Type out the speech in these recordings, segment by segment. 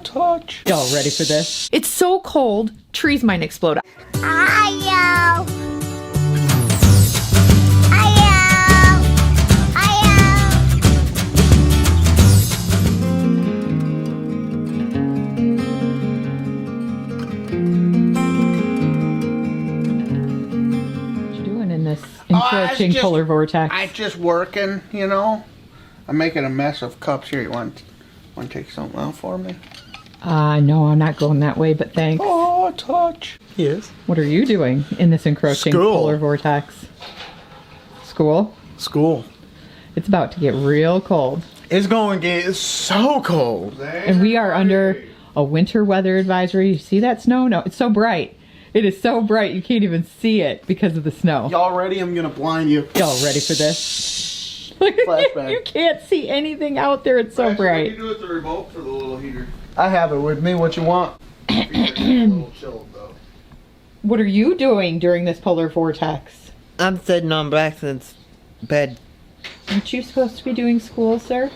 touch. Y'all ready for this? It's so cold, trees might explode. Ayo. What you doing in this encroaching polar vortex? I'm just working, you know. I'm making a mess of cups here. You want to take something out for me? No, I'm not going that way, but thanks. Oh, touch. Yes. What are you doing in this encroaching polar vortex? School? School. It's about to get real cold. It's going to get so cold. And we are under a winter weather advisory. You see that snow? No, it's so bright. It is so bright you can't even see it because of the snow. Y'all ready? I'm going to blind you. Y'all ready for this? Flashback. You can't see anything out there. It's so bright. What do you do with the remote for the little heater? I have it with me. What you want? A little chilled, though. What are you doing during this polar vortex? I'm sitting on Braxen's bed. Aren't you supposed to be doing school, sir?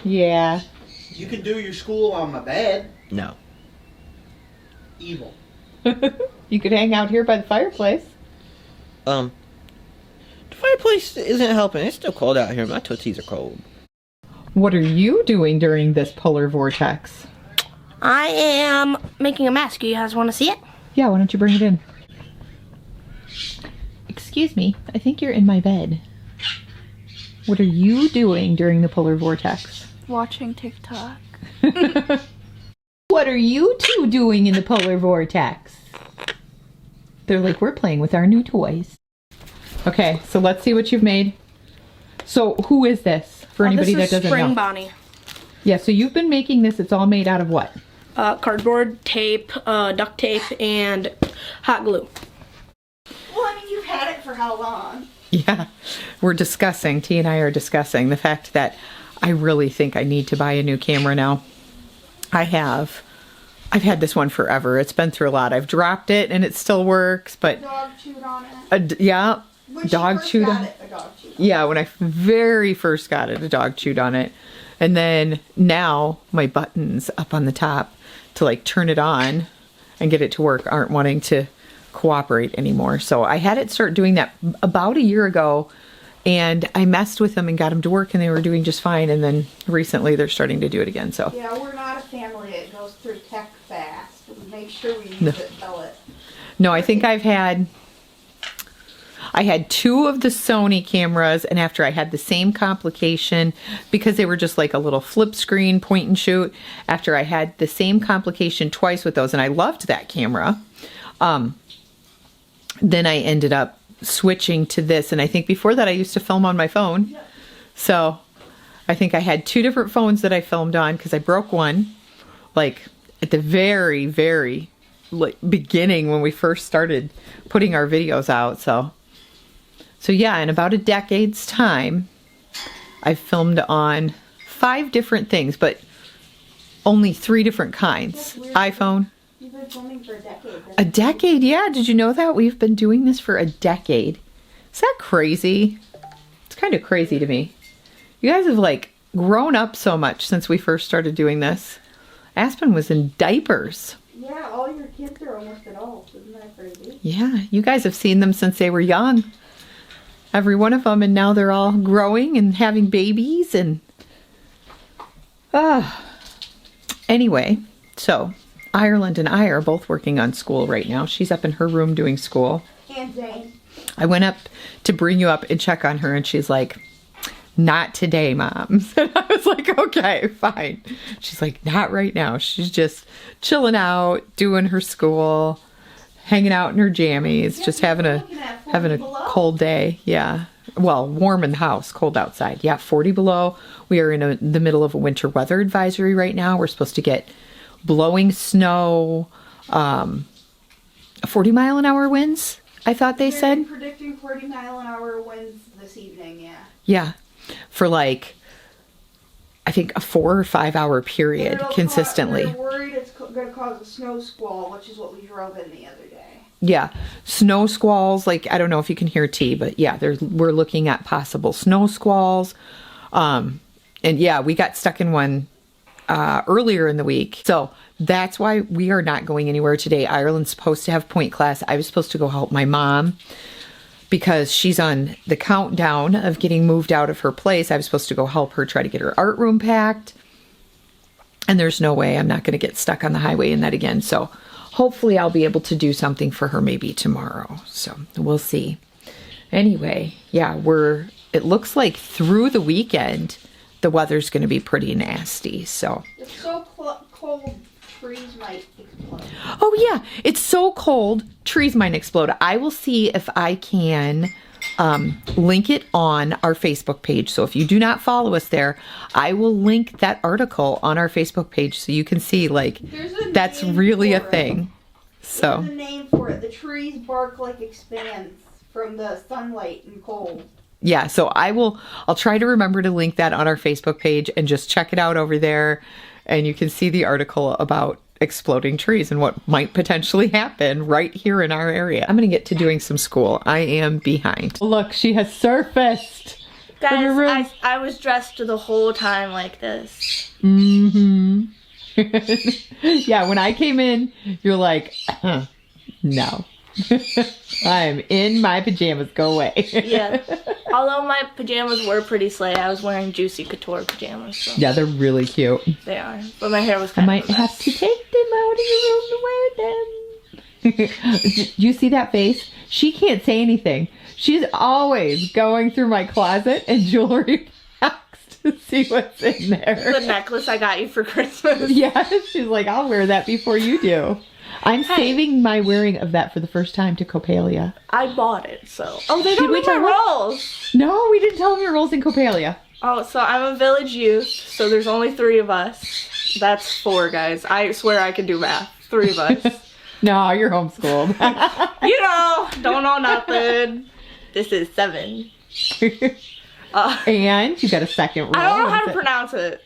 Yeah. You can do your school on my bed. No. Evil. You could hang out here by the fireplace. The fireplace isn't helping. It's still cold out here. My tootsies are cold. What are you doing during this polar vortex? I am making a mask. You guys want to see it? Yeah, why don't you bring it in? Excuse me, I think you're in my bed. What are you doing during the polar vortex? Watching TikTok. What are you two doing in the polar vortex? They're like, we're playing with our new toys. Okay, so let's see what you've made. So who is this? For anybody that doesn't Spring know. Bonnie. Yeah, so you've been making this. It's all made out of what? Cardboard, tape, duct tape, and hot glue. Well, I mean, you've had it for how long? Yeah, we're discussing, T and I are discussing the fact that I really think I need to buy a new camera now. I've had this one forever. It's been through a lot. I've dropped it and it still works, but Dog chewed on it. yeah, When dog she chewed first on got it, the dog chewed on it. Yeah, when I very first got it, a dog chewed on it. And then now my buttons up on the top to like turn it on and get it to work aren't wanting to cooperate anymore. So I had it start doing that about a year ago, and I messed with them and got them to work and they were doing just fine. And then recently they're starting to do it again. So Yeah, we're not a family that goes through tech fast. We make sure we use it, tell it. no, I think I had 2 of the Sony cameras, and after I had the same complication because they were just like a little flip screen point and shoot, after I had the same complication twice with those, and I loved that camera, then I ended up switching to this. And I think before that I used to film on my phone. Yep. So I think I had 2 different phones that I filmed on because I broke one like at the very, very beginning when we first started putting our videos out. So yeah, in about a decade's time, I've filmed on 5 different things, but only 3 different kinds. iPhone. You've been filming for a decade. A decade, yeah. Did you know that? We've been doing this for a decade. Is that crazy? It's kind of crazy to me. You guys have like grown up so much since we first started doing this. Aspen was in diapers. Yeah, all your kids are almost adults. Isn't that crazy? Yeah, you guys have seen them since they were young. Every one of them, and now they're all growing and having babies and anyway, so Ireland and I are both working on school right now. She's up in her room doing school. And Zane. I went up to bring you up and check on her, and she's like, not today, Mom. And I was like, okay, fine. She's like, not right now. She's just chilling out, doing her school, hanging out in her jammies, just having a cold day. Yeah. Well, warm in the house, cold outside. Yeah, 40 below. We are in the middle of a winter weather advisory right now. We're supposed to get blowing snow, 40-mile-an-hour winds, I thought they said. They're predicting 40-mile-an-hour winds this evening, yeah. Yeah, for like, I think a 4 or 5 hour period consistently. They're worried it's going to cause a snow squall, which is what we drove in the other day. Yeah, snow squalls, like, I don't know if you can hear T, but yeah, we're looking at possible snow squalls. And yeah, we got stuck in one earlier in the week. So that's why we are not going anywhere today. Ireland's supposed to have point class. I was supposed to go help my mom because she's on the countdown of getting moved out of her place. I was supposed to go help her try to get her art room packed. And there's no way I'm not going to get stuck on the highway in that again. So hopefully I'll be able to do something for her maybe tomorrow. So we'll see. Anyway, yeah, it looks like through the weekend, the weather's going to be pretty nasty. So It's so cold, trees might explode. oh yeah, it's so cold, trees might explode. I will see if I can link it on our Facebook page. So if you do not follow us there, I will link that article on our Facebook page so you can see like that's really a thing. So There's a name for it. The trees bark like expands from the sunlight and cold. yeah, so I'll try to remember to link that on our Facebook page and just check it out over there. And you can see the article about exploding trees and what might potentially happen right here in our area. I'm going to get to doing some school. I am behind. Look, she has surfaced. from her room. Guys, I was dressed the whole time like this. Mm-hmm. Yeah, when I came in, you're like, no. I'm in my pajamas. Go away. Yeah. Although my pajamas were pretty slay, I was wearing Juicy Couture pajamas. So Yeah, they're really cute. they are. But my hair was I kind might of a have mess. to take them out of the room to wear them. Do you see that face? She can't say anything. She's always going through my closet and jewelry box to see what's in there. The necklace I got you for Christmas. Yeah, she's like, I'll wear that before you do. I'm saving my wearing of that for the first time to Copalia. I bought it, so. Oh, they Did don't we know my tell her? roles. No, we didn't tell them your roles in Copalia. Oh, so I'm a village youth, so there's only 3 of us. That's 4, guys. I swear I can do math. 3 of us. No, you're homeschooled. You know, don't know nothing. This is 7. And you got a second role. I don't know What how is to it? pronounce it.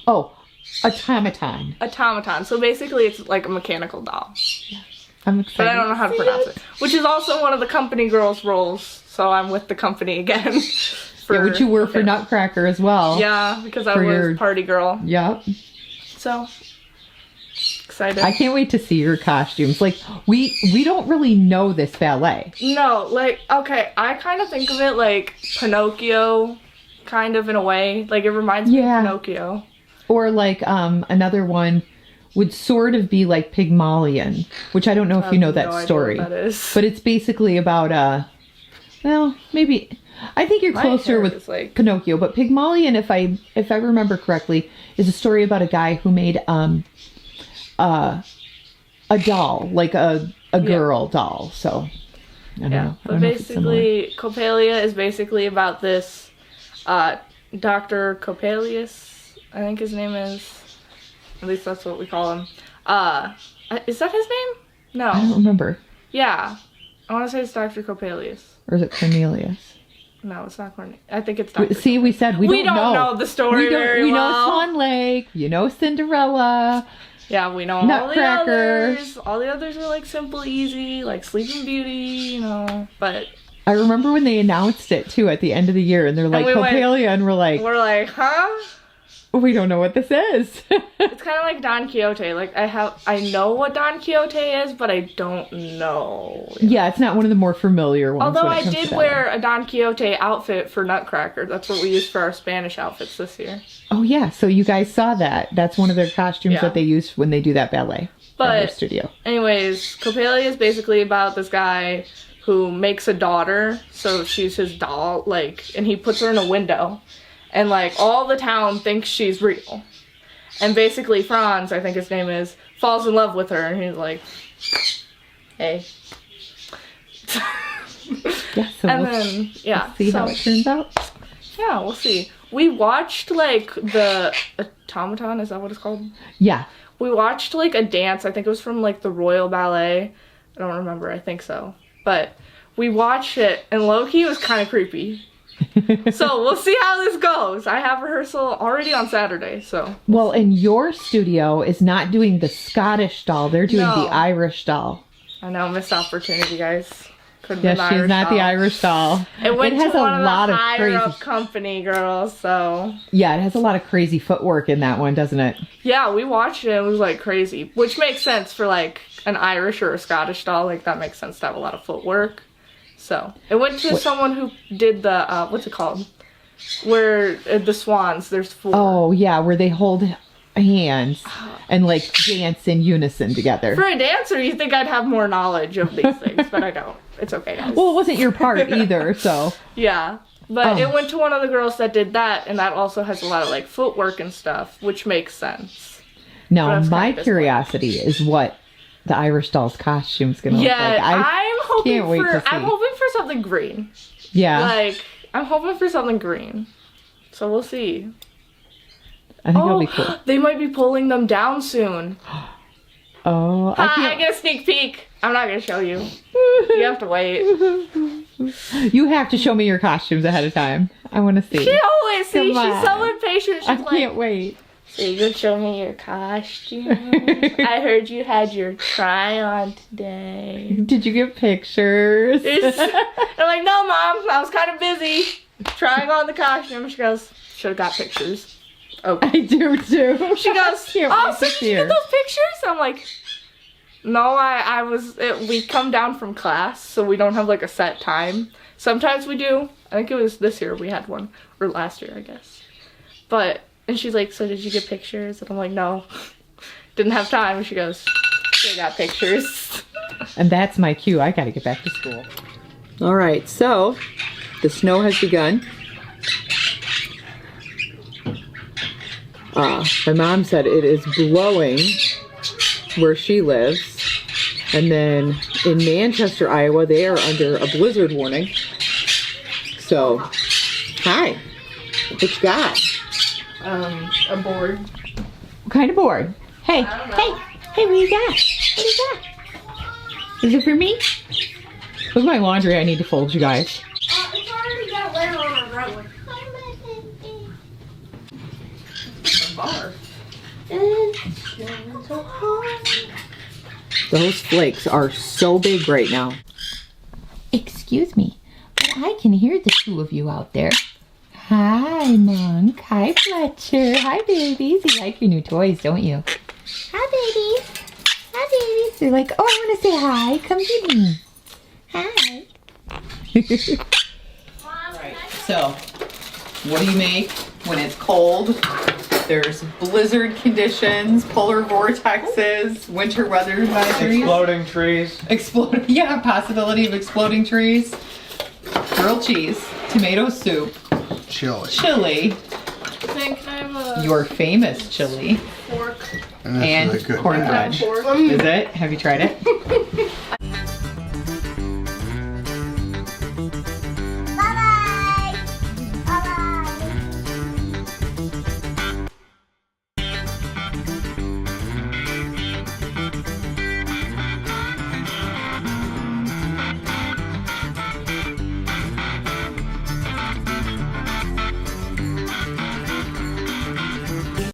Oh, automaton. Automaton. So basically it's like a mechanical doll. I'm excited. But I don't know how to pronounce it. Which is also one of the company girls' roles. So I'm with the company again. Yeah, which you were for Nutcracker as well. Yeah, because I For was your- party girl. Yep. So excited. I can't wait to see your costumes. Like, we don't really know this ballet. No, like, okay, I kind of think of it like Pinocchio, kind of in a way. Like, it reminds me Yeah. of Pinocchio. Or like another one would sort of be like Pygmalion, which I don't know if you know that no idea story. what that is. But it's basically about well, maybe I think you're My closer hair with is like- Pinocchio, but Pygmalion, if I remember correctly, is a story about a guy who made a doll, like a girl doll. So I don't know. I But don't know if it's similar. basically, Copalia is basically about this Dr. Copelius, I think his name is. At least that's what we call him. Is that his name? No. I don't remember. Yeah. I want to say it's Dr. Copelius. Or is it Cornelius? No, it's not Cornelius. I think it's Dr. See, we said we don't know. the story very we well. know Swan Lake. You know Cinderella. Yeah, we know all the Nutcracker. others. All the others are like simple, easy, like Sleeping Beauty, you know. But I remember when they announced it too at the end of the year, and they're like we went- Copalia, and we're like, huh? we don't know what this is. It's kind of like Don Quixote. Like I know what Don Quixote is, but I don't know. Yeah, it's not one of the more familiar ones. Although when it I comes to did that wear a Don Quixote outfit for Nutcracker. That's what we used for our Spanish outfits this year. Oh yeah, so you guys saw that. That's one of their costumes Yeah. that they use when they do that ballet in their But studio. anyways, Copalia is basically about this guy who makes a daughter, so she's his doll, like, and he puts her in a window, and like all the town thinks she's real. And basically Franz, I think his name is, falls in love with her, and he's like, hey. Yeah, so And we'll then, yeah. see so, how it turns out. yeah, we'll see. We watched, like, the automaton, is that what it's called? Yeah. We watched, like, a dance, I think it was from, like, the Royal Ballet. I don't remember, I think so. But we watched it, and low-key was kind of creepy. So we'll see how this goes. I have rehearsal already on Saturday, so. Well, and your studio is not doing the Scottish doll; they're doing No. the Irish doll. I know, missed opportunity, guys. could have Yes, been she's Irish not the doll. Irish doll. It went has to a one of lot the of higher crazy. up company girls, so Yeah, it has a lot of crazy footwork in that one, doesn't it? yeah, we watched it. It was like crazy, which makes sense for like an Irish or a Scottish doll. Like that makes sense to have a lot of footwork. So it went to someone who did the what's it called? Where the swans. There's 4. Oh yeah, where they hold hands and like dance in unison together. For a dancer, you think I'd have more knowledge of these things, but I don't. It's okay, guys. Well, it wasn't your part either, so. Yeah. But Oh. it went to one of the girls that did that, and that also has a lot of like footwork and stuff, which makes sense. Now, But I was my kinda disappointed. curiosity is what the Irish doll's costume's gonna look like. I'm hoping can't wait to see. I'm hoping for something green. Yeah, Like I'm hoping for something green. So we'll see. I think it'll be cool. They might be pulling them down soon. Oh, I I can't. get a sneak peek. I'm not gonna show you. You have to wait. You have to show me your costumes ahead of time. I want to see. She always see. Come She's so on. impatient. She's I like, can't wait. so you could show me your costume. I heard you had your try on today. Did you get pictures? I'm like, no, Mom. I was kind of busy trying on the costume. She goes, should have got pictures. Okay. I do too. She goes, Can't oh, wait so to did see you her. get those pictures? I'm like, no, we come down from class, so we don't have like a set time. Sometimes we do. I think it was this year we had one, or last year, I guess. But, and she's like, so did you get pictures? And I'm like, no, didn't have time. And she goes, I got pictures. And that's my cue. I gotta get back to school. All right, so the snow has begun. My mom said it is blowing where she lives. And then in Manchester, Iowa, they are under a blizzard warning. So, hi. What you got? A board. What kind of board? Hey, hey, hey, what you got? What you got? Is it for me? Look at my laundry I need to fold, you guys. It's already got wear on our road. Those flakes are so big right now. Excuse me, but I can hear the two of you out there. Hi, Monk. Hi, Fletcher. Hi, babies. You like your new toys, don't you? Hi, babies. Hi, babies. They're like, oh, I want to say hi. Come get me. Hi. Alright, so what do you make when it's cold? There's blizzard conditions, polar vortexes, winter weather advisories. Exploding trees. Yeah, possibility of exploding trees. Grilled cheese, tomato soup, chili, Can I have a your famous chili, fork? And that's and really good. cornbread. Fork? Is it? Have you tried it?